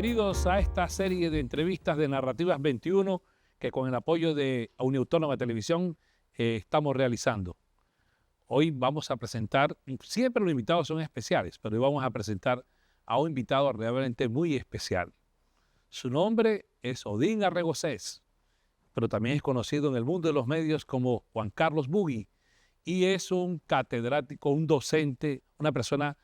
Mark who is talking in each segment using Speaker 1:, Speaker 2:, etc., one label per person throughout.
Speaker 1: Bienvenidos a esta serie de entrevistas de Narrativas 21 que con el apoyo de Uniautónoma Televisión estamos realizando. Hoy vamos a presentar, siempre los invitados son especiales, pero hoy vamos a presentar a un invitado realmente muy especial. Su nombre es Odín Arregocés, pero también es conocido en el mundo de los medios como Juan Carlos Bugui, y es un catedrático, un docente, una persona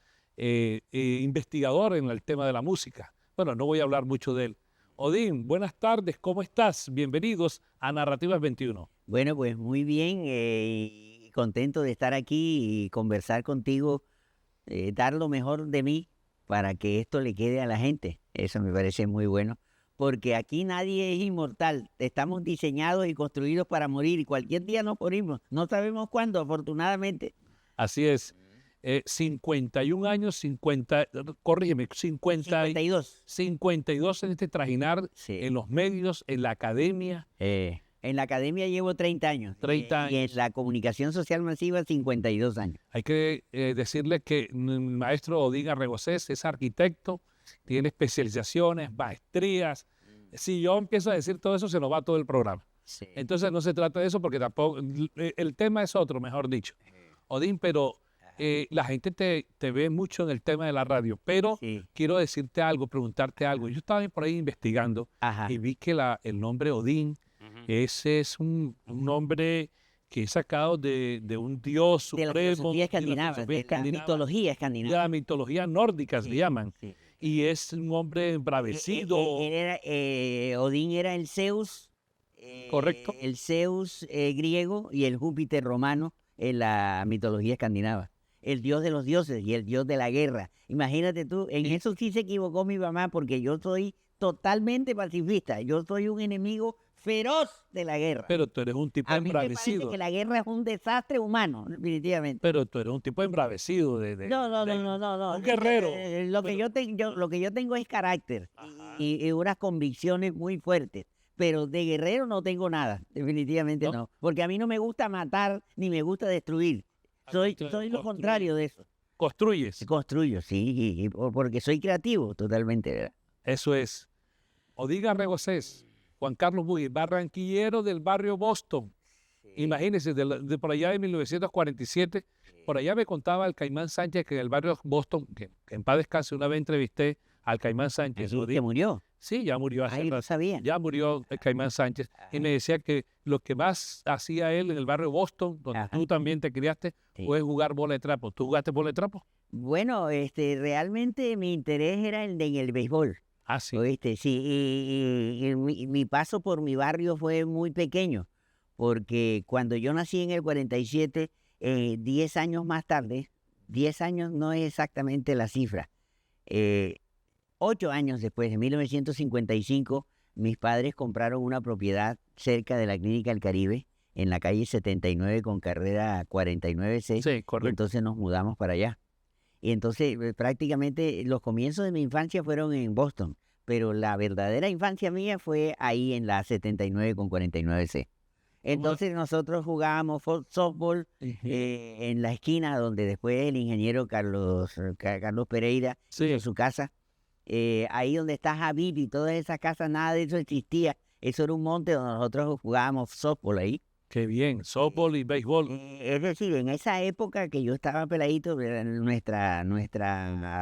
Speaker 1: investigador en el tema de la música. Bueno, no voy a hablar mucho de él. Odín, buenas tardes, ¿cómo estás? Bienvenidos a Narrativas 21.
Speaker 2: Bueno, pues muy bien, y contento de estar aquí y conversar contigo, dar lo mejor de mí para que esto le quede a la gente. Eso me parece muy bueno, porque aquí nadie es inmortal. Estamos diseñados y construidos para morir y cualquier día nos morimos. No sabemos cuándo, afortunadamente.
Speaker 1: Así es. 51 años, corrígeme,
Speaker 2: 52.
Speaker 1: 52 en este trajinar,
Speaker 2: Sí.
Speaker 1: en los medios, en la academia.
Speaker 2: En la academia llevo 30 años.
Speaker 1: 30
Speaker 2: Y en
Speaker 1: años.
Speaker 2: la comunicación social masiva 52 años.
Speaker 1: Hay que decirle que el maestro Odín Arregocés es arquitecto, tiene especializaciones, maestrías. Si yo empiezo a decir todo eso, se nos va todo el programa.
Speaker 2: Sí.
Speaker 1: Entonces no se trata de eso porque tampoco, el tema es otro, mejor dicho. Odín, pero la gente te ve mucho en el tema de la radio, pero
Speaker 2: Sí.
Speaker 1: quiero decirte algo, preguntarte algo. Yo estaba por ahí investigando
Speaker 2: Ajá.
Speaker 1: y vi que el nombre Odín, ese es un nombre que es sacado de un dios
Speaker 2: De la
Speaker 1: supremo,
Speaker 2: filosofía escandinava,
Speaker 1: filosofía
Speaker 2: de la
Speaker 1: escandinava,
Speaker 2: mitología
Speaker 1: de
Speaker 2: escandinava.
Speaker 1: la mitología nórdica le llaman.
Speaker 2: Sí.
Speaker 1: Y es un hombre embravecido.
Speaker 2: Odín era el Zeus,
Speaker 1: Correcto.
Speaker 2: el Zeus griego y el Júpiter romano en la mitología escandinava. El dios de los dioses y el dios de la guerra. Imagínate tú, en eso sí se equivocó mi mamá, porque yo soy totalmente pacifista. Yo soy un enemigo feroz de la guerra.
Speaker 1: Pero tú eres un tipo
Speaker 2: A mí me parece
Speaker 1: embravecido.
Speaker 2: que la guerra es un desastre humano, definitivamente.
Speaker 1: Pero tú eres un tipo embravecido.
Speaker 2: No.
Speaker 1: Un guerrero.
Speaker 2: Lo que yo tengo es carácter y unas convicciones muy fuertes. Pero de guerrero no tengo nada, definitivamente
Speaker 1: ¿No?
Speaker 2: no. Porque a mí no me gusta matar ni me gusta destruir. Soy lo contrario de eso.
Speaker 1: Construyes.
Speaker 2: Construyo, sí, porque soy creativo totalmente, ¿verdad?
Speaker 1: Eso es. Odín Arregocés, Juan Carlos Bugui, barranquillero del barrio Boston. Imagínense, de por allá de 1947, por allá me contaba el Caimán Sánchez que en el barrio Boston, que en paz descanse, una vez entrevisté al Caimán Sánchez.
Speaker 2: Ahí
Speaker 1: Odín.
Speaker 2: que murió.
Speaker 1: Sí, ya murió hace
Speaker 2: Ahí lo
Speaker 1: rato.
Speaker 2: sabía.
Speaker 1: Ya murió el Caimán Sánchez. Y me decía que lo que más hacía él en el barrio Boston, donde
Speaker 2: Ajá.
Speaker 1: tú también te criaste,
Speaker 2: Sí.
Speaker 1: fue jugar bola de trapo. ¿Tú jugaste bola de trapo?
Speaker 2: Bueno, realmente mi interés era en el béisbol.
Speaker 1: Ah, sí.
Speaker 2: ¿Oíste? Sí, y mi paso por mi barrio fue muy pequeño, porque cuando yo nací en el 47, 10 años más tarde, 10 años no es exactamente la cifra, 8 años después, en 1955, mis padres compraron una propiedad cerca de la Clínica del Caribe, en la calle 79 con carrera 49C,
Speaker 1: Sí,
Speaker 2: y
Speaker 1: correcto.
Speaker 2: entonces nos mudamos para allá. Y entonces prácticamente los comienzos de mi infancia fueron en Boston, pero la verdadera infancia mía fue ahí en la 79 con 49C. Entonces nosotros jugábamos softball en la esquina donde después el ingeniero Carlos Pereira
Speaker 1: Sí.
Speaker 2: hizo su casa. Ahí donde está Javid y todas esas casas, nada de eso existía. Eso era un monte donde nosotros jugábamos softball ahí.
Speaker 1: Qué bien, softball y béisbol.
Speaker 2: Es decir, en esa época que yo estaba peladito, nuestra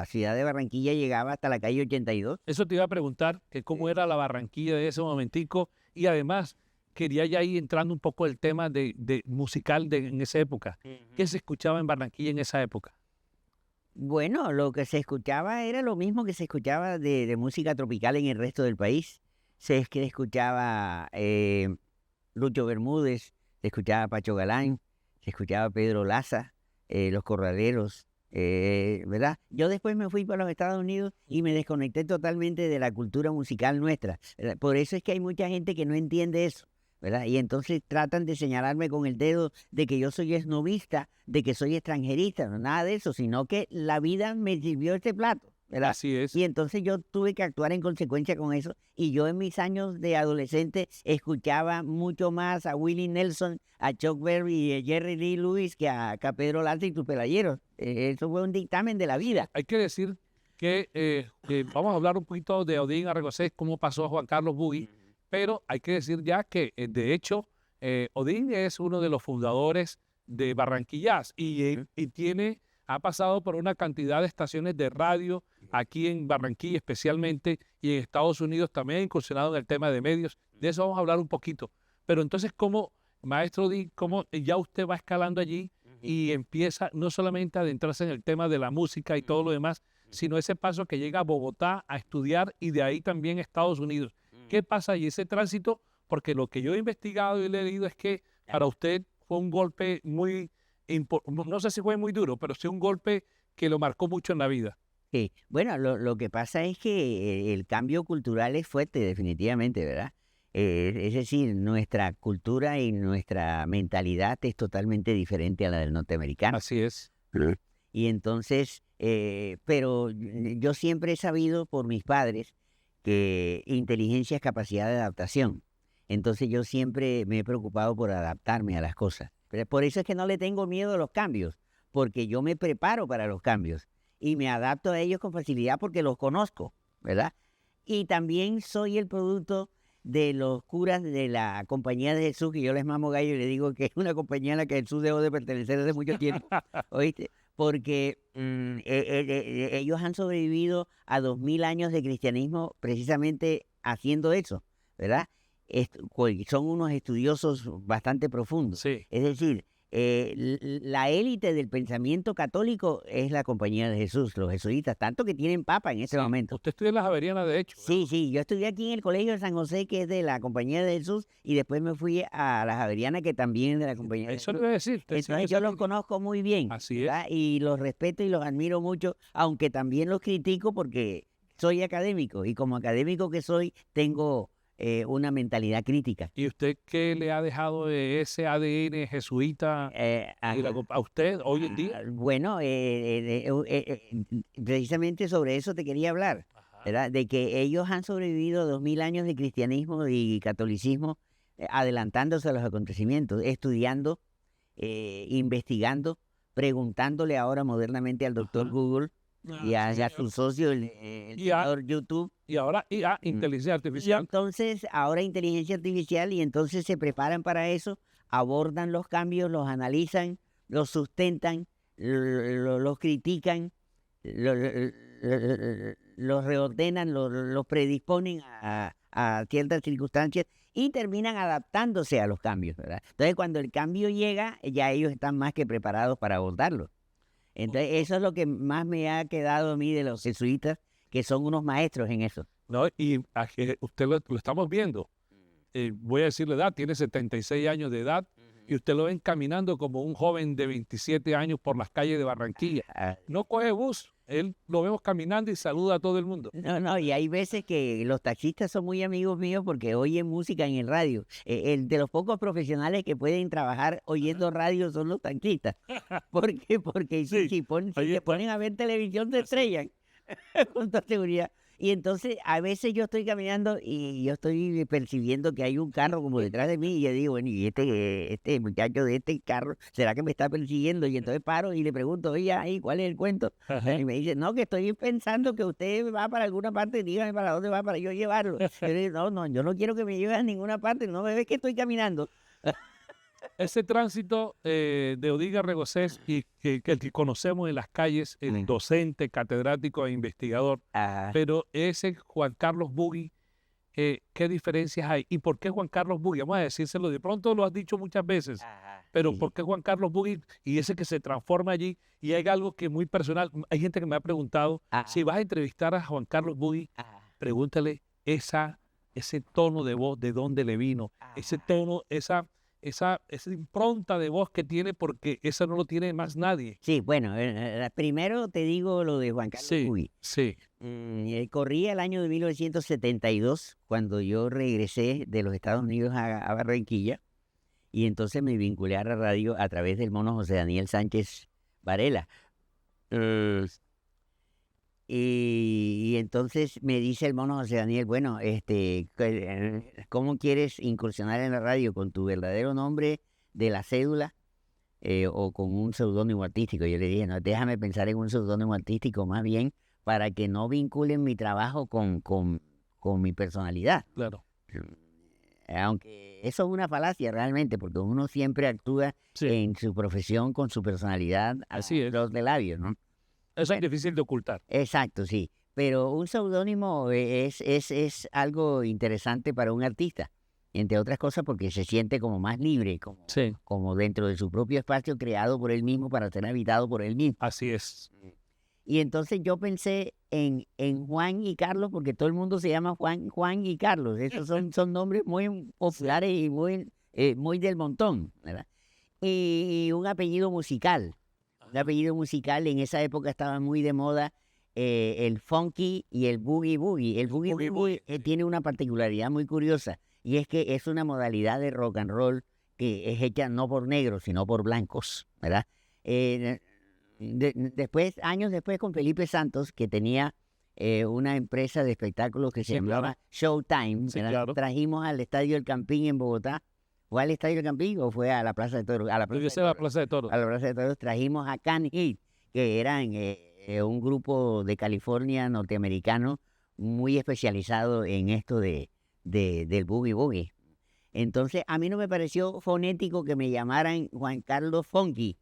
Speaker 2: ciudad de Barranquilla llegaba hasta la calle 82.
Speaker 1: Eso te iba a preguntar, que cómo era la Barranquilla de ese momentico, y además quería ya ir entrando un poco el tema de musical en esa época. ¿Qué se escuchaba en Barranquilla en esa época?
Speaker 2: Bueno, lo que se escuchaba era lo mismo que se escuchaba de música tropical en el resto del país. Que escuchaba Lucho Bermúdez, se escuchaba Pacho Galán, se escuchaba Pedro Laza, Los Corraleros, ¿verdad? Yo después me fui para los Estados Unidos y me desconecté totalmente de la cultura musical nuestra, ¿verdad? Por eso es que hay mucha gente que no entiende eso, ¿verdad? Y entonces tratan de señalarme con el dedo de que yo soy esnovista, de que soy extranjerista, no, nada de eso, sino que la vida me sirvió este plato, ¿verdad?
Speaker 1: Así es.
Speaker 2: Y entonces yo tuve que actuar en consecuencia con eso. Y yo en mis años de adolescente escuchaba mucho más a Willie Nelson, a Chuck Berry y a Jerry Lee Lewis que a Pedro Laza y tus pelayeros. Eso fue un dictamen de la vida.
Speaker 1: Hay que decir vamos a hablar un poquito de Odín Argocés, cómo pasó a Juan Carlos Bugui, pero hay que decir ya que, de hecho, Odín es uno de los fundadores de Barranquillas y ha pasado por una cantidad de estaciones de radio aquí en Barranquilla especialmente y en Estados Unidos también ha incursionado en el tema de medios. De eso vamos a hablar un poquito. Pero entonces, ¿cómo, maestro Odín, cómo ya usted va escalando allí y empieza no solamente a adentrarse en el tema de la música y todo lo demás, sino ese paso que llega a Bogotá a estudiar y de ahí también a Estados Unidos? ¿Qué pasa allí, ese tránsito? Porque lo que yo he investigado y he leído es que para usted fue un golpe muy, no sé si fue muy duro, pero sí un golpe que lo marcó mucho en la vida.
Speaker 2: Sí. Bueno, lo que pasa es que el cambio cultural es fuerte, definitivamente, ¿verdad? Es decir, nuestra cultura y nuestra mentalidad es totalmente diferente a la del norteamericano.
Speaker 1: Así es.
Speaker 2: Y entonces, pero yo siempre he sabido por mis padres que inteligencia es capacidad de adaptación. Entonces yo siempre me he preocupado por adaptarme a las cosas. Pero por eso es que no le tengo miedo a los cambios, porque yo me preparo para los cambios y me adapto a ellos con facilidad porque los conozco, ¿verdad? Y también soy el producto de los curas de la Compañía de Jesús, que yo les mamo gallo y les digo que es una compañía a la que Jesús dejó de pertenecer hace mucho tiempo, ¿oíste? Porque ellos han sobrevivido a 2000 años de cristianismo precisamente haciendo eso, ¿verdad? Son unos estudiosos bastante profundos.
Speaker 1: Sí.
Speaker 2: Es decir, la élite del pensamiento católico es la Compañía de Jesús, los jesuitas, tanto que tienen papa en ese momento.
Speaker 1: Usted estudia en la Javeriana, de hecho.
Speaker 2: Sí, sí, yo estudié aquí en el Colegio de San José, que es de la Compañía de Jesús, y después me fui a la Javeriana, que también es de la Compañía de
Speaker 1: Eso le
Speaker 2: Jesús.
Speaker 1: voy a decir.
Speaker 2: Entonces yo los conozco muy bien,
Speaker 1: Así es.
Speaker 2: ¿verdad? Y los respeto y los admiro mucho, aunque también los critico porque soy académico, y como académico que soy, tengo una mentalidad crítica.
Speaker 1: ¿Y usted qué le ha dejado de ese ADN jesuita a usted hoy en día?
Speaker 2: Bueno, precisamente sobre eso te quería hablar, ¿verdad? De que ellos han sobrevivido 2000 años de cristianismo y catolicismo, adelantándose a los acontecimientos, estudiando, investigando, preguntándole ahora modernamente al doctor Google y a su socio, el señor YouTube.
Speaker 1: Y ahora inteligencia
Speaker 2: Y
Speaker 1: artificial.
Speaker 2: entonces, ahora inteligencia artificial, y entonces se preparan para eso, abordan los cambios, los analizan, los sustentan, los critican, los reordenan, los predisponen a ciertas circunstancias y terminan adaptándose a los cambios, ¿verdad? Entonces, cuando el cambio llega, ya ellos están más que preparados para abordarlo. Entonces, eso es lo que más me ha quedado a mí de los jesuitas, que son unos maestros en eso.
Speaker 1: ¿No? Y usted lo estamos viendo. Voy a decir la edad, tiene 76 años de edad y usted lo ven caminando como un joven de 27 años por las calles de Barranquilla. No coge bus, él lo vemos caminando y saluda a todo el mundo.
Speaker 2: No, y hay veces que los taxistas son muy amigos míos porque oyen música en el radio. De los pocos profesionales que pueden trabajar oyendo radio son los taxistas. ¿Por qué? Porque
Speaker 1: Sí,
Speaker 2: si
Speaker 1: ahí
Speaker 2: se
Speaker 1: está.
Speaker 2: ponen a ver televisión se estrellan, con toda seguridad. Y entonces a veces yo estoy caminando y yo estoy percibiendo que hay un carro como detrás de mí y yo digo, bueno, y este muchacho de este carro, ¿será que me está persiguiendo? Y entonces paro y le pregunto, oye, ahí, ¿cuál es el cuento? Y me dice, no, que estoy pensando que usted va para alguna parte, dígame para dónde va para yo llevarlo. Yo le digo, no, yo no quiero que me lleve a ninguna parte, no me ves que estoy caminando.
Speaker 1: Ese tránsito de Odín Argocés y que conocemos en las calles, el docente, catedrático e investigador, pero ese Juan Carlos Bugui, ¿qué diferencias hay? ¿Y por qué Juan Carlos Bugui? Vamos a decírselo, de pronto lo has dicho muchas veces, pero ¿por qué Juan Carlos Bugui y ese que se transforma allí? Y hay algo que es muy personal. Hay gente que me ha preguntado, si vas a entrevistar a Juan Carlos Bugui, pregúntale ese tono de voz, de dónde le vino, ese tono, esa impronta de voz que tiene, porque eso no lo tiene más nadie.
Speaker 2: Sí, bueno, primero te digo lo de Juan Carlos Bugui.
Speaker 1: Sí.
Speaker 2: Corría el año de 1972, cuando yo regresé de los Estados Unidos a Barranquilla, y entonces me vinculé a la radio a través del mono José Daniel Sánchez Varela. Y entonces me dice el mono José Daniel, bueno, ¿cómo quieres incursionar en la radio? ¿Con tu verdadero nombre de la cédula o con un seudónimo artístico? Yo le dije, no, déjame pensar en un seudónimo artístico más bien, para que no vinculen mi trabajo con mi personalidad.
Speaker 1: Claro.
Speaker 2: Aunque eso es una falacia realmente, porque uno siempre actúa
Speaker 1: Sí,
Speaker 2: en su profesión con su personalidad a
Speaker 1: así es.
Speaker 2: flor de labios, ¿no?
Speaker 1: Eso es difícil de ocultar.
Speaker 2: Exacto, sí. Pero un seudónimo es algo interesante para un artista, entre otras cosas porque se siente como más libre,
Speaker 1: Sí,
Speaker 2: como dentro de su propio espacio creado por él mismo para ser habitado por él mismo.
Speaker 1: así es.
Speaker 2: Y entonces yo pensé en Juan y Carlos, porque todo el mundo se llama Juan y Carlos. Esos son nombres muy populares y muy del montón, ¿verdad? Y un apellido musical. Un apellido musical, en esa época estaba muy de moda el funky y el boogie boogie. El boogie
Speaker 1: boogie
Speaker 2: boogie
Speaker 1: boogie, sí.
Speaker 2: tiene una particularidad muy curiosa, y es que es una modalidad de rock and roll que es hecha no por negros, sino por blancos, ¿verdad? Eh, Después, años después, con Felipe Santos, que tenía una empresa de espectáculos que se
Speaker 1: Sí, claro.
Speaker 2: llamaba Showtime,
Speaker 1: Sí,
Speaker 2: ¿verdad?
Speaker 1: claro.
Speaker 2: Trajimos al Estadio El Campín en Bogotá. ¿Fue al Estadio El Campín o fue a la Plaza de Toros? A la Plaza
Speaker 1: Debe
Speaker 2: de
Speaker 1: ser la
Speaker 2: Toros.
Speaker 1: Plaza de Toros.
Speaker 2: A la Plaza de Toros trajimos a Can Heat, que eran un grupo de California norteamericano muy especializado en esto del boogie boogie. Entonces, a mí no me pareció fonético que me llamaran Juan Carlos Funky.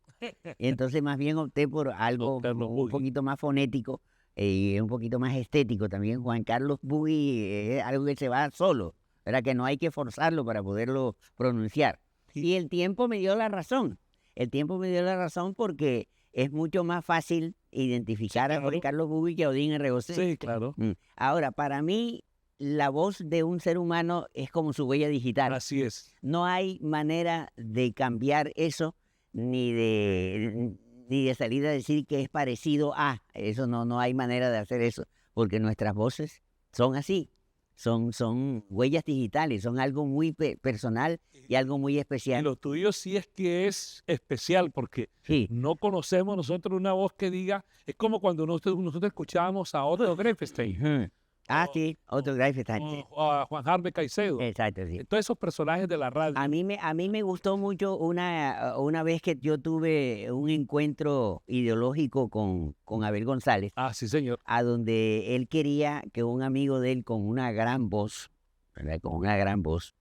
Speaker 2: Entonces, más bien opté por algo
Speaker 1: Carlos
Speaker 2: un
Speaker 1: Boogie.
Speaker 2: poquito más fonético y un poquito más estético también. Juan Carlos Boogie es algo que se va solo, ¿verdad? Que no hay que forzarlo para poderlo pronunciar. Y el tiempo me dio la razón. El tiempo me dio la razón porque es mucho más fácil identificar a Juan
Speaker 1: claro.
Speaker 2: Carlos Boogie que a Odín Arregocé.
Speaker 1: Sí, claro.
Speaker 2: Ahora, para mí, la voz de un ser humano es como su huella digital.
Speaker 1: Así es.
Speaker 2: No hay manera de cambiar eso, ni de salir a decir que es parecido a. Eso no hay manera de hacer eso, porque nuestras voces son así. Son huellas digitales, son algo muy personal y algo muy
Speaker 1: Y
Speaker 2: especial.
Speaker 1: lo tuyo sí es que es especial porque
Speaker 2: Sí.
Speaker 1: no conocemos nosotros una voz que diga, es como cuando nosotros escuchábamos a Otto Grefstein
Speaker 2: Ujú. Ah,
Speaker 1: o-
Speaker 2: sí, otro Greifstein.
Speaker 1: o a Juan Harvey Caicedo.
Speaker 2: Exacto, sí.
Speaker 1: Todos esos personajes de la radio.
Speaker 2: A mí me gustó mucho una vez que yo tuve un encuentro ideológico con Abel González,
Speaker 1: Ah, sí, señor.
Speaker 2: a donde él quería que un amigo de él con una gran voz, ¿verdad? Con una gran voz,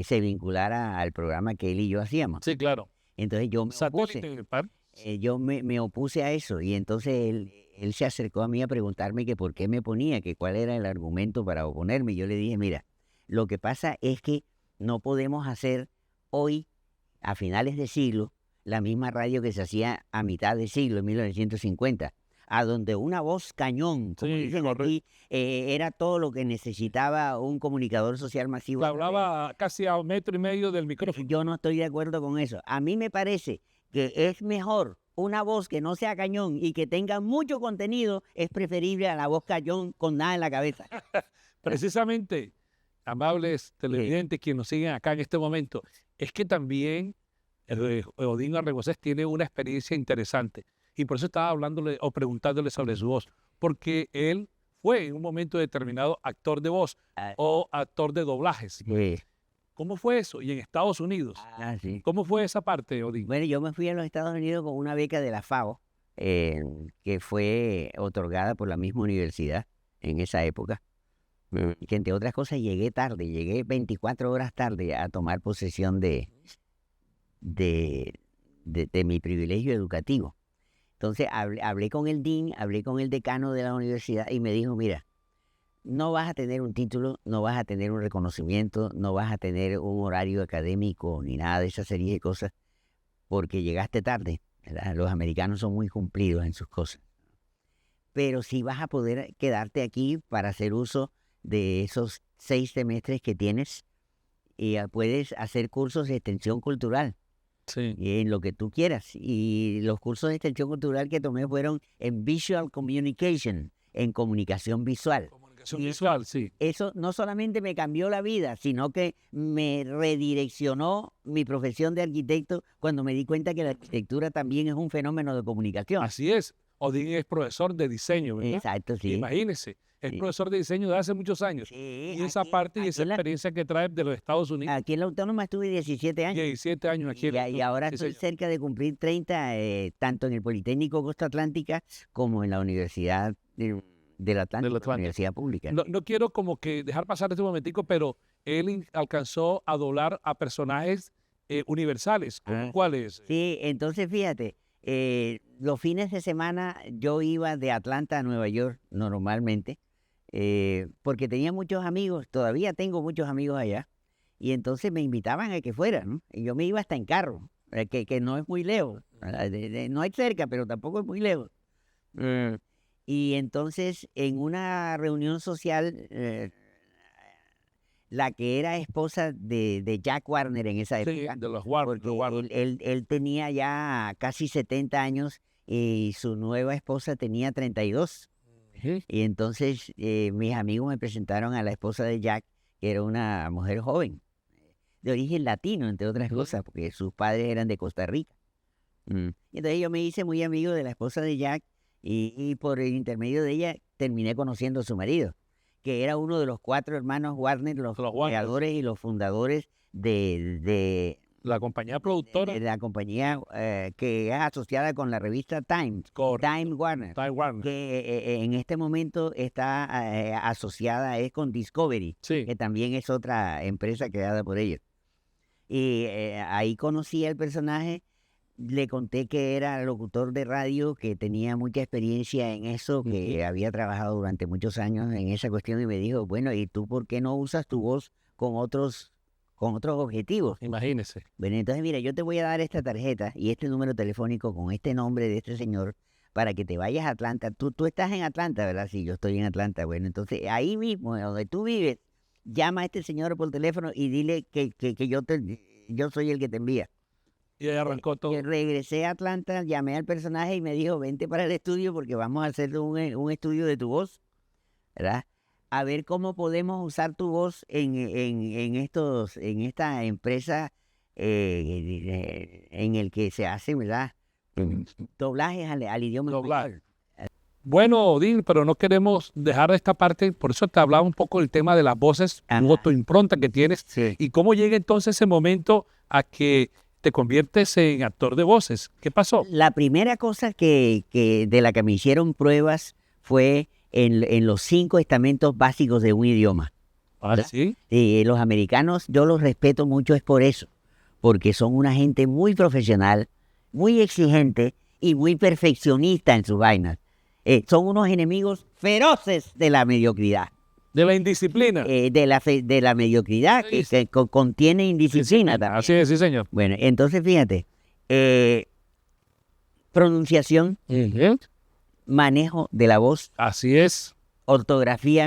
Speaker 2: se vinculara al programa que él y yo hacíamos.
Speaker 1: Sí, claro.
Speaker 2: Entonces yo me opuse.
Speaker 1: Satélite, par.
Speaker 2: Yo me opuse a eso, y entonces él se acercó a mí a preguntarme que por qué me ponía, que cuál era el argumento para oponerme. Y yo le dije, mira, lo que pasa es que no podemos hacer hoy, a finales de siglo, la misma radio que se hacía a mitad de siglo, en 1950, a donde una voz cañón, como
Speaker 1: Sí,
Speaker 2: dicen
Speaker 1: correcto.
Speaker 2: aquí, era todo lo que necesitaba un comunicador social masivo.
Speaker 1: Que hablaba casi a 1,5 metros del micrófono.
Speaker 2: Yo no estoy de acuerdo con eso. A mí me parece que es mejor una voz que no sea cañón y que tenga mucho contenido, es preferible a la voz cañón con nada en la cabeza.
Speaker 1: Precisamente, amables televidentes quienes nos siguen acá en este momento, es que también Odín Arregocés tiene una experiencia interesante. Y por eso estaba hablándole o preguntándole sobre su voz. Porque él fue en un momento determinado actor de voz
Speaker 2: Ah,
Speaker 1: o actor de doblajes.
Speaker 2: sí.
Speaker 1: ¿Cómo fue eso? Y en Estados Unidos,
Speaker 2: Ah, sí.
Speaker 1: ¿cómo fue esa parte, Odín?
Speaker 2: Bueno, yo me fui a los Estados Unidos con una beca de la FAO, que fue otorgada por la misma universidad en esa época. Que entre otras cosas llegué tarde, llegué 24 horas tarde a tomar posesión de mi privilegio educativo. Entonces hablé con el dean, hablé con el decano de la universidad y me dijo, mira, no vas a tener un título, no vas a tener un reconocimiento, no vas a tener un horario académico ni nada de esa serie de cosas, porque llegaste tarde, ¿verdad? Los americanos son muy cumplidos en sus cosas. Pero sí vas a poder quedarte aquí para hacer uso de esos 6 semestres que tienes, y puedes hacer cursos de extensión cultural
Speaker 1: Sí.
Speaker 2: en lo que tú quieras. Y los cursos de extensión cultural que tomé fueron en Visual Communication, en comunicación visual.
Speaker 1: Comunicación visual, sí.
Speaker 2: Eso no solamente me cambió la vida, sino que me redireccionó mi profesión de arquitecto cuando me di cuenta que la arquitectura también es un fenómeno de comunicación.
Speaker 1: Así es. Odín es profesor de diseño, ¿verdad?
Speaker 2: Exacto, sí.
Speaker 1: Imagínese, es
Speaker 2: Sí.
Speaker 1: profesor de diseño de hace muchos años.
Speaker 2: Sí,
Speaker 1: Y esa parte y esa
Speaker 2: en la,
Speaker 1: experiencia que trae de los Estados Unidos,
Speaker 2: aquí en la Autónoma estuve 17 años.
Speaker 1: 17 años aquí.
Speaker 2: Y ahora
Speaker 1: Sí,
Speaker 2: estoy
Speaker 1: señor.
Speaker 2: cerca de cumplir 30, tanto en el Politécnico Costa Atlántica como en la Universidad del Atlántico,
Speaker 1: Del Atlántico.
Speaker 2: la Universidad Pública.
Speaker 1: No quiero como que dejar pasar este momentico, pero él alcanzó a doblar a personajes universales.
Speaker 2: Ah.
Speaker 1: ¿Cuáles?
Speaker 2: Sí, entonces fíjate, los fines de semana yo iba de Atlanta a Nueva York normalmente, porque tenía muchos amigos, todavía tengo muchos amigos allá, y entonces me invitaban a que fuera, ¿no? Y yo me iba hasta en carro, que no es muy lejos, no es cerca, pero tampoco es muy lejos. Y entonces en una reunión social, la que era esposa de Jack Warner en esa
Speaker 1: Sí,
Speaker 2: época,
Speaker 1: de los Warner.
Speaker 2: porque él tenía ya casi 70 años y su nueva esposa tenía 32.
Speaker 1: Ujú.
Speaker 2: Y entonces mis amigos me presentaron a la esposa de Jack, que era una mujer joven, de origen latino, entre otras cosas, porque sus padres eran de Costa Rica. Y entonces yo me hice muy amigo de la esposa de Jack y por el intermedio de ella terminé conociendo a su marido, que era uno de los 4 hermanos Warner, los
Speaker 1: Los Warner.
Speaker 2: creadores y los fundadores de
Speaker 1: La compañía productora.
Speaker 2: de la compañía que es asociada con la revista Time,
Speaker 1: Correcto.
Speaker 2: Time Warner,
Speaker 1: Time Warner.
Speaker 2: que en este momento está asociada es con Discovery,
Speaker 1: Sí.
Speaker 2: que también es otra empresa creada por ellos. Y ahí conocí al personaje, le conté que era locutor de radio, que tenía mucha experiencia en eso, que había trabajado durante muchos años en esa cuestión, y me dijo, bueno, ¿y tú por qué no usas tu voz con otros objetivos?
Speaker 1: Imagínese.
Speaker 2: Bueno, entonces mira, yo te voy a dar esta tarjeta y este número telefónico con este nombre de este señor para que te vayas a Atlanta. Tú estás en Atlanta, ¿verdad? Sí, yo estoy en Atlanta. Bueno, entonces ahí mismo, donde tú vives, llama a este señor por teléfono y dile que yo soy el que te envía.
Speaker 1: Y ahí arrancó todo.
Speaker 2: Y regresé a Atlanta, llamé al personaje y me dijo, vente para el estudio porque vamos a hacer un estudio de tu voz, ¿verdad? A ver cómo podemos usar tu voz en esta empresa en el que se hace, ¿verdad? Doblajes al idioma
Speaker 1: Doblaje.
Speaker 2: español.
Speaker 1: Bueno, Odín, pero no queremos dejar esta parte, por eso te hablaba un poco del tema de las voces, tu
Speaker 2: Ajá.
Speaker 1: autoimpronta que tienes,
Speaker 2: Sí.
Speaker 1: y cómo llega entonces ese momento a que te conviertes en actor de voces. ¿Qué pasó?
Speaker 2: La primera cosa de la que me hicieron pruebas fue en los 5 estamentos básicos de un idioma.
Speaker 1: Ah, sí.
Speaker 2: Los americanos, yo los respeto mucho, es por eso, porque son una gente muy profesional, muy exigente y muy perfeccionista en sus vainas. Son unos enemigos feroces de la mediocridad,
Speaker 1: De la indisciplina.
Speaker 2: de la mediocridad
Speaker 1: Sí,
Speaker 2: que contiene indisciplina también.
Speaker 1: Así es, sí, señor.
Speaker 2: Bueno, entonces fíjate, pronunciación, manejo de la voz,
Speaker 1: Así es.
Speaker 2: ortografía,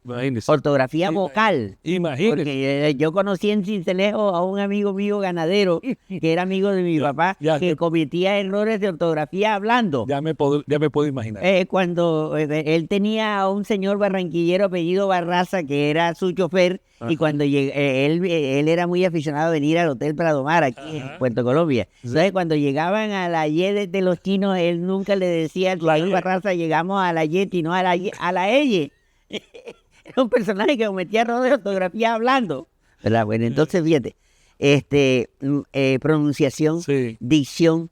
Speaker 1: Imagínese.
Speaker 2: ortografía vocal.
Speaker 1: Imagínese.
Speaker 2: Porque yo conocí en Cincelejo a un amigo mío ganadero, que era amigo de mi papá,
Speaker 1: ya
Speaker 2: que
Speaker 1: te-
Speaker 2: cometía errores de ortografía hablando.
Speaker 1: Ya me puedo imaginar.
Speaker 2: Cuando él tenía a un señor barranquillero apellido Barraza, que era su chofer,
Speaker 1: Ajá.
Speaker 2: y cuando él era muy aficionado a venir al Hotel Prado Mar, aquí en Puerto Colombia. Entonces, cuando llegaban a la Y de los chinos, él nunca le decía al señor Barraza, llegamos a la Y, sino a la Eye. Era un personaje que cometía errores de ortografía hablando. ¿Verdad? Bueno, entonces, fíjate, pronunciación,
Speaker 1: Sí.
Speaker 2: dicción,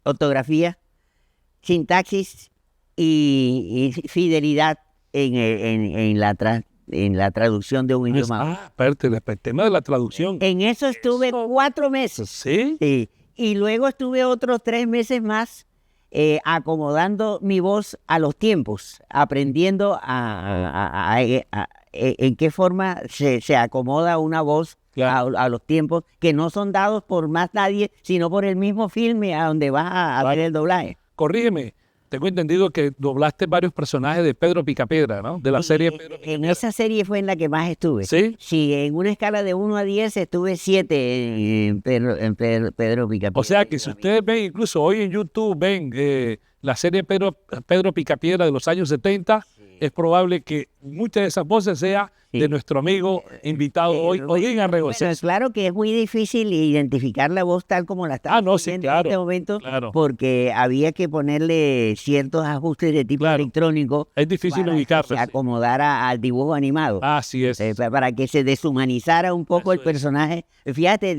Speaker 2: ortografía, sintaxis y fidelidad en la traducción de un idioma.
Speaker 1: Espérate, el tema de la traducción.
Speaker 2: En eso estuve 4 meses.
Speaker 1: Sí.
Speaker 2: Sí. Y luego estuve otros 3 meses más acomodando mi voz a los tiempos, aprendiendo en qué forma se acomoda una voz
Speaker 1: Claro.
Speaker 2: a los tiempos que no son dados por más nadie, sino por el mismo filme a donde vas a hacer el doblaje.
Speaker 1: Corrígeme. Tengo entendido que doblaste varios personajes de Pedro Picapiedra, ¿no? De la serie Pedro
Speaker 2: En
Speaker 1: Picapiedra.
Speaker 2: esa serie fue en la que más estuve.
Speaker 1: ¿Sí?
Speaker 2: Sí, en una escala de 1 a 10 estuve 7 en Pedro Picapiedra.
Speaker 1: O sea que si ustedes ven, incluso hoy en YouTube ven la serie Pedro Picapiedra de los años 70, es probable que muchas de esas voces sean de nuestro amigo invitado hoy, Odín Arregocés.
Speaker 2: Bueno, claro que es muy difícil identificar la voz tal como la está
Speaker 1: no, sí,
Speaker 2: en
Speaker 1: claro,
Speaker 2: este momento,
Speaker 1: claro.
Speaker 2: porque había que ponerle ciertos ajustes de tipo electrónico.
Speaker 1: Es difícil
Speaker 2: para
Speaker 1: ubicarse.
Speaker 2: que se acomodara al dibujo animado.
Speaker 1: Así es.
Speaker 2: Para que se deshumanizara un poco el personaje. Fíjate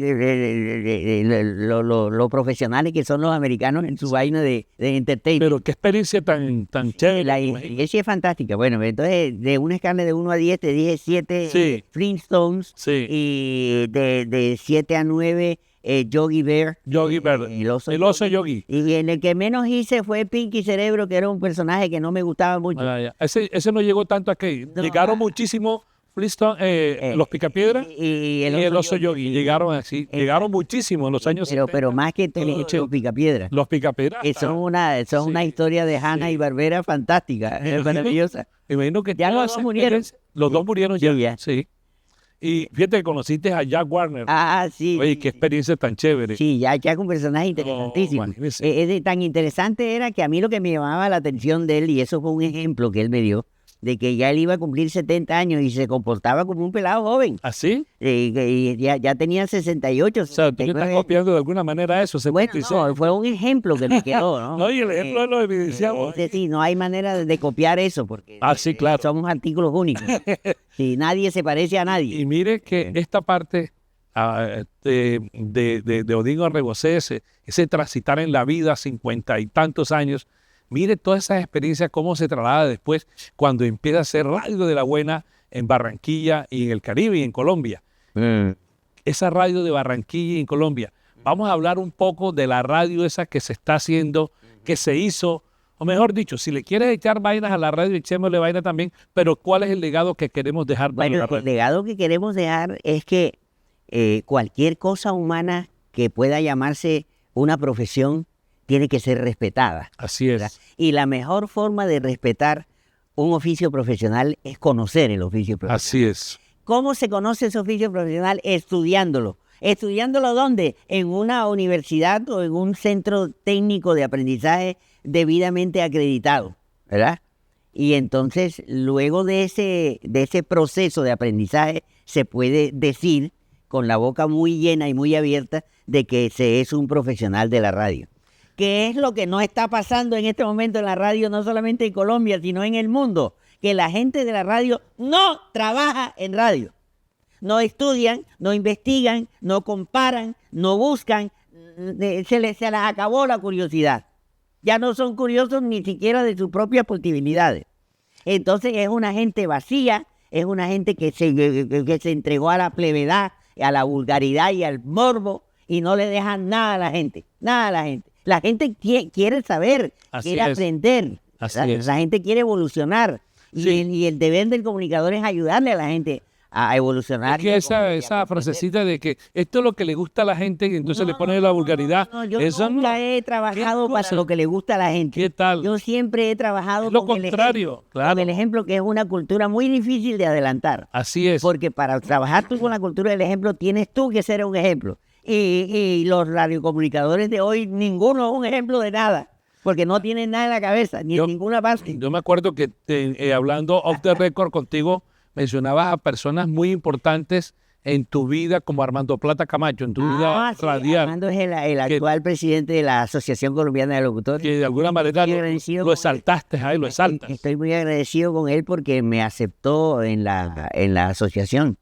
Speaker 2: lo profesionales que son los americanos en su vaina de entertainment.
Speaker 1: Pero qué experiencia tan chévere.
Speaker 2: La experiencia es fantástica. Bueno, entonces de una escala de 1 a 10 te dije 7 Flintstones y de 7 a 9 Yogi Bear.
Speaker 1: Yogi Bear. El oso Yogi.
Speaker 2: Y en el que menos hice fue Pinky Cerebro, que era un personaje que no me gustaba mucho.
Speaker 1: Ese no llegó tanto aquí. No, llegaron muchísimo Flintstone, los Picapiedras y el oso Yogi. Llegaron así. Llegaron muchísimo en los años 70.
Speaker 2: Pero más que todo los Picapiedras.
Speaker 1: Los Picapiedras.
Speaker 2: Son una historia de Hanna y Barbera fantástica. Es maravillosa.
Speaker 1: Me imagino que
Speaker 2: ya los dos murieron.
Speaker 1: Los dos murieron ya. Sí. Y fíjate que conociste a Jack Warner.
Speaker 2: Sí.
Speaker 1: Oye, qué experiencia tan chévere.
Speaker 2: Sí, Jack es un personaje interesantísimo. Tan interesante era que a mí lo que me llamaba la atención de él, y eso fue un ejemplo que él me dio, de que ya él iba a cumplir 70 años y se comportaba como un pelado joven.
Speaker 1: ¿Ah, sí?
Speaker 2: Y ya tenía 68.
Speaker 1: O sea, tú estás copiando de alguna manera eso.
Speaker 2: Bueno, no, fue un ejemplo que me quedó, ¿no?
Speaker 1: No, y el ejemplo lo evidenciamos.
Speaker 2: Sí, no hay manera de copiar eso, porque
Speaker 1: sí, claro.
Speaker 2: Somos artículos únicos. Sí, nadie se parece a nadie.
Speaker 1: Y mire que esta parte de Odín Arregocés, ese transitar en la vida 50 y tantos años, mire todas esas experiencias, cómo se traslada después cuando empieza a hacer radio de la buena en Barranquilla y en el Caribe y en Colombia. Esa radio de Barranquilla y en Colombia. Vamos a hablar un poco de la radio esa que se está haciendo, que se hizo, o mejor dicho, si le quieres echar vainas a la radio, echémosle vaina también, pero ¿cuál es el legado que queremos dejar?
Speaker 2: Bueno, el legado que queremos dejar es que cualquier cosa humana que pueda llamarse una profesión tiene que ser respetada.
Speaker 1: Así es.
Speaker 2: ¿verdad? Y la mejor forma de respetar un oficio profesional es conocer el oficio profesional.
Speaker 1: Así es.
Speaker 2: ¿Cómo se conoce ese oficio profesional? Estudiándolo. ¿Estudiándolo dónde? En una universidad o en un centro técnico de aprendizaje debidamente acreditado, ¿verdad? Y entonces, luego de ese proceso de aprendizaje, se puede decir con la boca muy llena y muy abierta de que se es un profesional de la radio. ¿Qué es lo que no está pasando en este momento en la radio, no solamente en Colombia, sino en el mundo? Que la gente de la radio no trabaja en radio. No estudian, no investigan, no comparan, no buscan. Se les acabó la curiosidad. Ya no son curiosos ni siquiera de sus propias posibilidades. Entonces es una gente vacía, es una gente que se entregó a la plevedad, a la vulgaridad y al morbo, y no le dejan nada a la gente, nada a la gente. La gente quiere saber, quiere aprender, la gente quiere evolucionar, y el deber del comunicador es ayudarle a la gente a evolucionar.
Speaker 1: Es que esa frasecita de que esto es lo que le gusta a la gente y entonces le pone la vulgaridad.
Speaker 2: Yo nunca he trabajado para lo que le gusta a la gente.
Speaker 1: ¿Qué tal?
Speaker 2: Yo siempre he trabajado
Speaker 1: lo contrario,
Speaker 2: con el ejemplo, que es una cultura muy difícil de adelantar.
Speaker 1: Así es.
Speaker 2: Porque para trabajar tú con la cultura del ejemplo tienes tú que ser un ejemplo. Y los radiocomunicadores de hoy, ninguno es un ejemplo de nada. Porque no tienen nada en la cabeza, ni en ninguna parte.
Speaker 1: Yo me acuerdo que hablando off the record contigo, mencionabas a personas muy importantes en tu vida, como Armando Plata Camacho, en tu vida radial.
Speaker 2: Armando es el actual presidente de la Asociación Colombiana de Locutores.
Speaker 1: Que de alguna manera lo exaltaste, lo exaltas.
Speaker 2: Estoy muy agradecido con él porque me aceptó en la asociación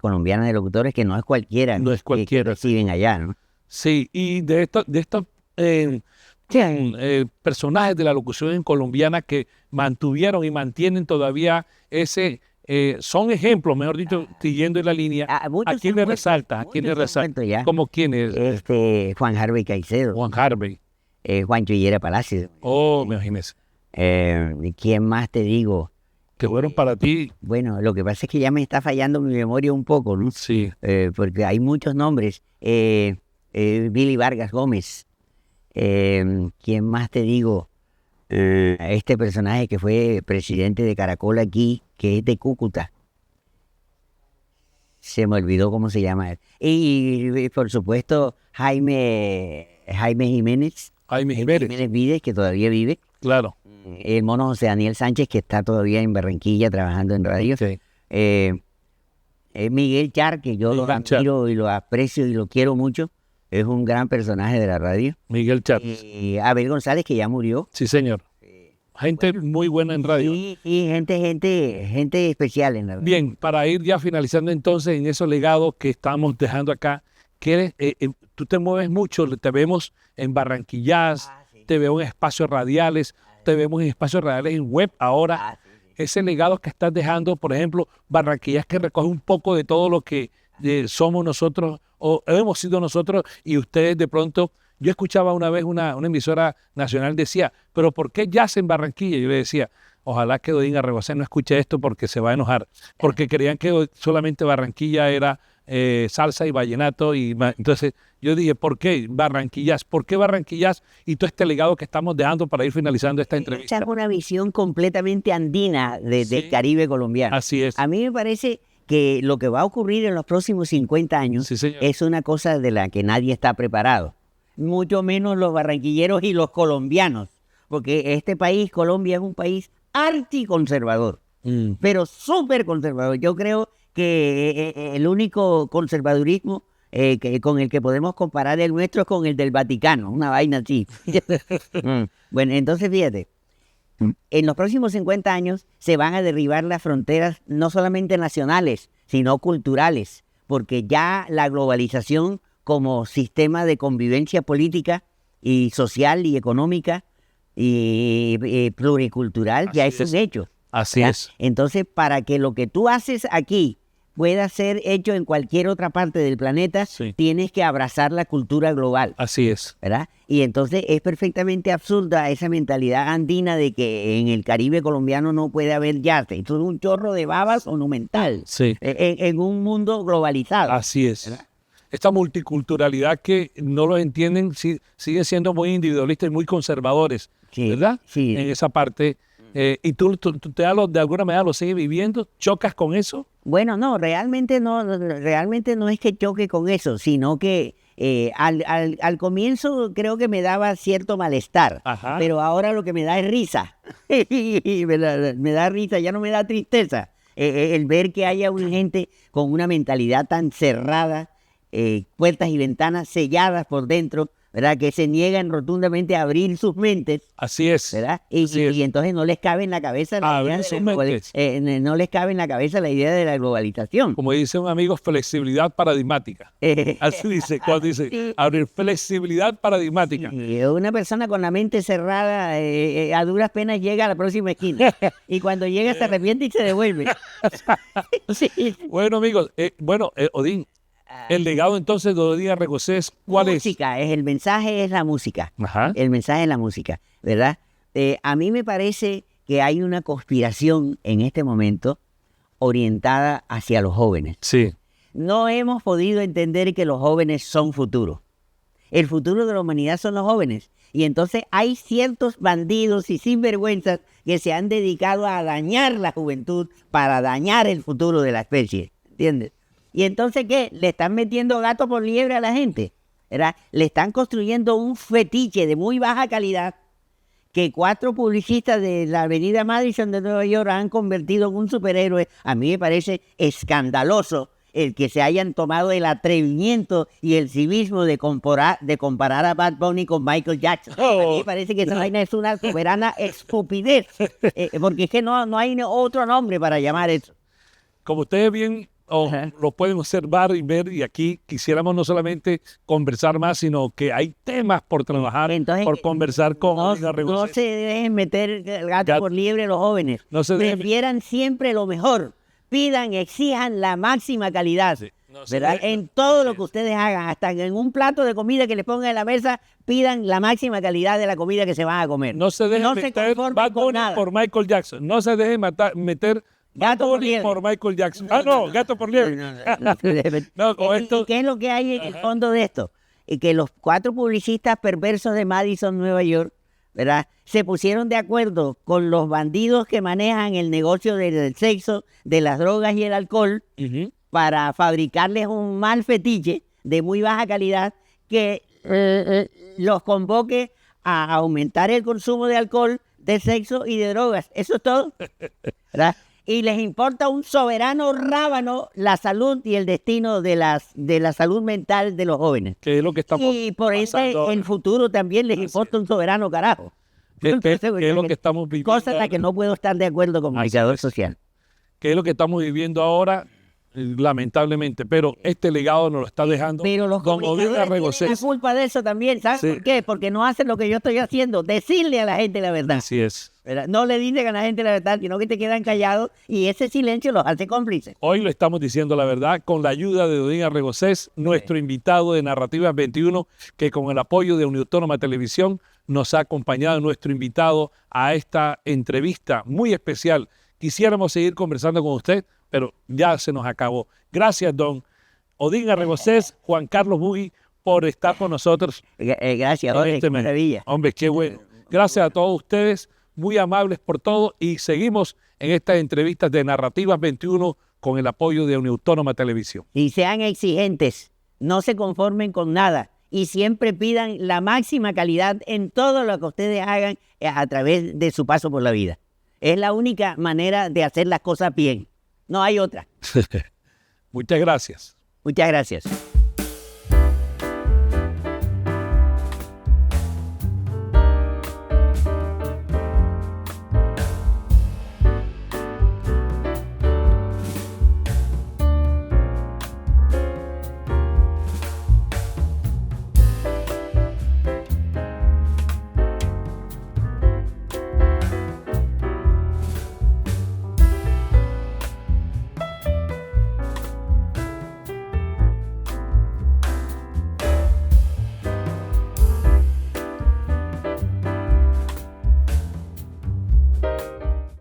Speaker 2: colombiana de locutores, que no es cualquiera.
Speaker 1: No es cualquiera.
Speaker 2: Que reciben allá, ¿no?
Speaker 1: Sí, y de estos personajes de la locución colombiana que mantuvieron y mantienen todavía ese... son ejemplos, mejor dicho, siguiendo en la línea. ¿A quién le resalta? ¿A quién le resalta? ¿Cómo quién es?
Speaker 2: Juan Harvey Caicedo.
Speaker 1: Juan Harvey.
Speaker 2: Juancho Higuera Palacios.
Speaker 1: Oh, imagínese.
Speaker 2: ¿Quién más te digo?
Speaker 1: Que fueron para ti.
Speaker 2: Bueno, lo que pasa es que ya me está fallando mi memoria un poco, ¿no?
Speaker 1: Sí.
Speaker 2: Porque hay muchos nombres. Billy Vargas Gómez. ¿Quién más te digo? Este personaje que fue presidente de Caracol aquí, que es de Cúcuta. Se me olvidó cómo se llama él. Y por supuesto, Jaime Jiménez.
Speaker 1: Jaime
Speaker 2: Jiménez
Speaker 1: Jiménez,
Speaker 2: Vides, que todavía vive,
Speaker 1: claro.
Speaker 2: el mono José Daniel Sánchez, que está todavía en Barranquilla trabajando en radio,
Speaker 1: Ok.
Speaker 2: eh, Miguel Char, que yo lo
Speaker 1: Miguel Char.
Speaker 2: admiro y lo aprecio y lo quiero mucho, es un gran personaje de la radio.
Speaker 1: Miguel Chávez.
Speaker 2: Y Abel González, que ya murió.
Speaker 1: Sí, señor. Gente muy buena en radio.
Speaker 2: Sí, sí, gente especial en la radio.
Speaker 1: Bien, para ir ya finalizando entonces en esos legados que estamos dejando acá, tú te mueves mucho, te vemos en Barranquillas, te veo en espacios radiales, te vemos en espacios radiales en web ahora. Ese legado que estás dejando, por ejemplo, Barranquillas, que recoge un poco de todo lo que somos nosotros o hemos sido nosotros, y ustedes de pronto. Yo escuchaba una vez una emisora nacional decía, pero ¿por qué jazz en Barranquilla? Yo le decía, ojalá que Odín Arregocén no escuche esto porque se va a enojar, porque creían que solamente Barranquilla era salsa y vallenato. Entonces yo dije, ¿por qué Barranquillas? ¿Por qué Barranquillas? Y todo este legado que estamos dejando para ir finalizando esta entrevista.
Speaker 2: Esta es una visión completamente andina del
Speaker 1: Sí.
Speaker 2: Caribe colombiano.
Speaker 1: Así es.
Speaker 2: A mí me parece que lo que va a ocurrir en los próximos 50 años
Speaker 1: Sí, señor.
Speaker 2: es una cosa de la que nadie está preparado. Mucho menos los barranquilleros y los colombianos, porque este país, Colombia, es un país articonservador,
Speaker 1: Mm.
Speaker 2: pero súper conservador. Yo creo que el único conservadurismo con el que podemos comparar el nuestro es con el del Vaticano, una vaina así. Bueno, entonces fíjate, en los próximos 50 años se van a derribar las fronteras no solamente nacionales, sino culturales, porque ya la globalización como sistema de convivencia política y social y económica y pluricultural ya
Speaker 1: Así
Speaker 2: es un hecho.
Speaker 1: Así
Speaker 2: ¿Ya?
Speaker 1: es.
Speaker 2: Entonces, para que lo que tú haces aquí pueda ser hecho en cualquier otra parte del planeta,
Speaker 1: Sí.
Speaker 2: tienes que abrazar la cultura global,
Speaker 1: Así es.
Speaker 2: ¿verdad? Y entonces es perfectamente absurda esa mentalidad andina de que en el Caribe colombiano no puede haber jazz. Esto es un chorro de babas monumental
Speaker 1: Sí.
Speaker 2: en un mundo globalizado.
Speaker 1: Así es.
Speaker 2: ¿Verdad?
Speaker 1: Esta multiculturalidad que no lo entienden, sigue siendo muy individualistas y muy conservadores,
Speaker 2: Sí,
Speaker 1: ¿verdad?
Speaker 2: sí.
Speaker 1: En esa parte. ¿Y tú de alguna manera lo sigues viviendo? ¿Chocas con eso?
Speaker 2: Bueno, no, realmente no es que choque con eso, sino que al comienzo creo que me daba cierto malestar,
Speaker 1: Ajá.
Speaker 2: pero ahora lo que me da es risa. Me da risa, ya no me da tristeza. El ver que haya una gente con una mentalidad tan cerrada, puertas y ventanas selladas por dentro, ¿verdad? Que se niegan rotundamente a abrir sus mentes,
Speaker 1: Así es.
Speaker 2: ¿verdad?
Speaker 1: Así es.
Speaker 2: Y entonces no les cabe en la cabeza la
Speaker 1: Abrir
Speaker 2: idea de
Speaker 1: sus
Speaker 2: la
Speaker 1: mentes.
Speaker 2: no les cabe en la cabeza la idea de la globalización.
Speaker 1: Como dice un amigo, flexibilidad paradigmática. Así dice, cuando dice
Speaker 2: Sí.
Speaker 1: abrir flexibilidad paradigmática.
Speaker 2: Y una persona con la mente cerrada a duras penas llega a la próxima esquina y cuando llega se arrepiente y se devuelve. Sí.
Speaker 1: Bueno, amigos, Odín, el legado entonces de Odín Arregocés, ¿cuál
Speaker 2: Música, el mensaje es la música.
Speaker 1: es? Ajá.
Speaker 2: El mensaje es la música, ¿verdad? A mí me parece que hay una conspiración en este momento orientada hacia los jóvenes.
Speaker 1: Sí.
Speaker 2: No hemos podido entender que los jóvenes son futuro. El futuro de la humanidad son los jóvenes. Y entonces hay ciertos bandidos y sinvergüenzas que se han dedicado a dañar la juventud para dañar el futuro de la especie. ¿Entiendes? Y entonces, ¿qué? Le están metiendo gato por liebre a la gente, ¿verdad? Le están construyendo un fetiche de muy baja calidad que 4 publicistas de la avenida Madison de Nueva York han convertido en un superhéroe. A mí me parece escandaloso el que se hayan tomado el atrevimiento y el civismo de comparar a Bad Bunny con Michael Jackson. A mí me parece que esa vaina es una soberana estupidez, porque es que no hay otro nombre para llamar eso.
Speaker 1: Como ustedes bien
Speaker 2: Ajá.
Speaker 1: lo pueden observar y ver, y aquí quisiéramos no solamente conversar más, sino que hay temas por trabajar,
Speaker 2: Entonces,
Speaker 1: por conversar con
Speaker 2: No,
Speaker 1: Odín Arregocés.
Speaker 2: no se dejen meter el gato
Speaker 1: Gato.
Speaker 2: por liebre los jóvenes.
Speaker 1: No se dejen-
Speaker 2: Prefieran siempre lo mejor. Pidan, exijan la máxima calidad.
Speaker 1: Sí, no se
Speaker 2: ¿Verdad?
Speaker 1: dejen-
Speaker 2: En todo lo
Speaker 1: así
Speaker 2: que
Speaker 1: es.
Speaker 2: ustedes hagan, hasta en un plato de comida que les pongan en la mesa, pidan la máxima calidad de la comida que se van a comer.
Speaker 1: No se dejen
Speaker 2: No se
Speaker 1: meter
Speaker 2: conformen
Speaker 1: Bad
Speaker 2: con
Speaker 1: Bunny
Speaker 2: nada.
Speaker 1: por Michael Jackson. No se dejen meter Bad
Speaker 2: Gato por
Speaker 1: Bunny
Speaker 2: liebre.
Speaker 1: por Michael Jackson. No, gato por liebre. No, con
Speaker 2: ¿Y
Speaker 1: esto.
Speaker 2: qué es lo que hay en el
Speaker 1: Ajá.
Speaker 2: fondo de esto? Y que los 4 publicistas perversos de Madison, Nueva York, ¿verdad? Se pusieron de acuerdo con los bandidos que manejan el negocio del sexo, de las drogas y el alcohol
Speaker 1: Ujú.
Speaker 2: para fabricarles un mal fetiche de muy baja calidad que los convoque a aumentar el consumo de alcohol, de sexo y de drogas. Eso es todo, ¿verdad? Y les importa un soberano rábano la salud y el destino de la salud mental de los jóvenes.
Speaker 1: Que es lo que estamos
Speaker 2: Y por eso
Speaker 1: pasando
Speaker 2: el futuro también les importa un soberano carajo.
Speaker 1: que
Speaker 2: Entonces,
Speaker 1: es lo que estamos viviendo.
Speaker 2: Cosa en la que no puedo estar de acuerdo como comunicador social.
Speaker 1: Que es lo que estamos viviendo ahora, lamentablemente. Pero este legado nos lo está dejando
Speaker 2: Pero los
Speaker 1: don Odín
Speaker 2: comunicadores tienen
Speaker 1: Arregocés.
Speaker 2: la culpa de eso también. ¿Sabes
Speaker 1: Sí.
Speaker 2: por qué? Porque no hacen lo que yo estoy haciendo. Decirle a la gente la verdad.
Speaker 1: Así es.
Speaker 2: ¿Verdad? No le dicen a la gente la verdad, sino que te quedan callados y ese silencio los hace cómplices.
Speaker 1: Hoy lo estamos diciendo la verdad con la ayuda de Odín Arregocés, nuestro invitado de Narrativas 21, que con el apoyo de Uniautónoma Televisión nos ha acompañado, nuestro invitado a esta entrevista muy especial. Quisiéramos seguir conversando con usted, pero ya se nos acabó. Gracias, don Odín Arregocés, Juan Carlos Bugui, por estar con nosotros.
Speaker 2: Gracias,
Speaker 1: en
Speaker 2: Jorge,
Speaker 1: este
Speaker 2: qué
Speaker 1: mes.
Speaker 2: maravilla.
Speaker 1: Hombre, qué bueno. Gracias a todos ustedes, muy amables por todo, y seguimos en estas entrevistas de Narrativas 21 con el apoyo de Uniautónoma Televisión.
Speaker 2: Y sean exigentes, no se conformen con nada y siempre pidan la máxima calidad en todo lo que ustedes hagan a través de su paso por la vida. Es la única manera de hacer las cosas bien. No hay otra.
Speaker 1: Muchas gracias.
Speaker 2: Muchas gracias.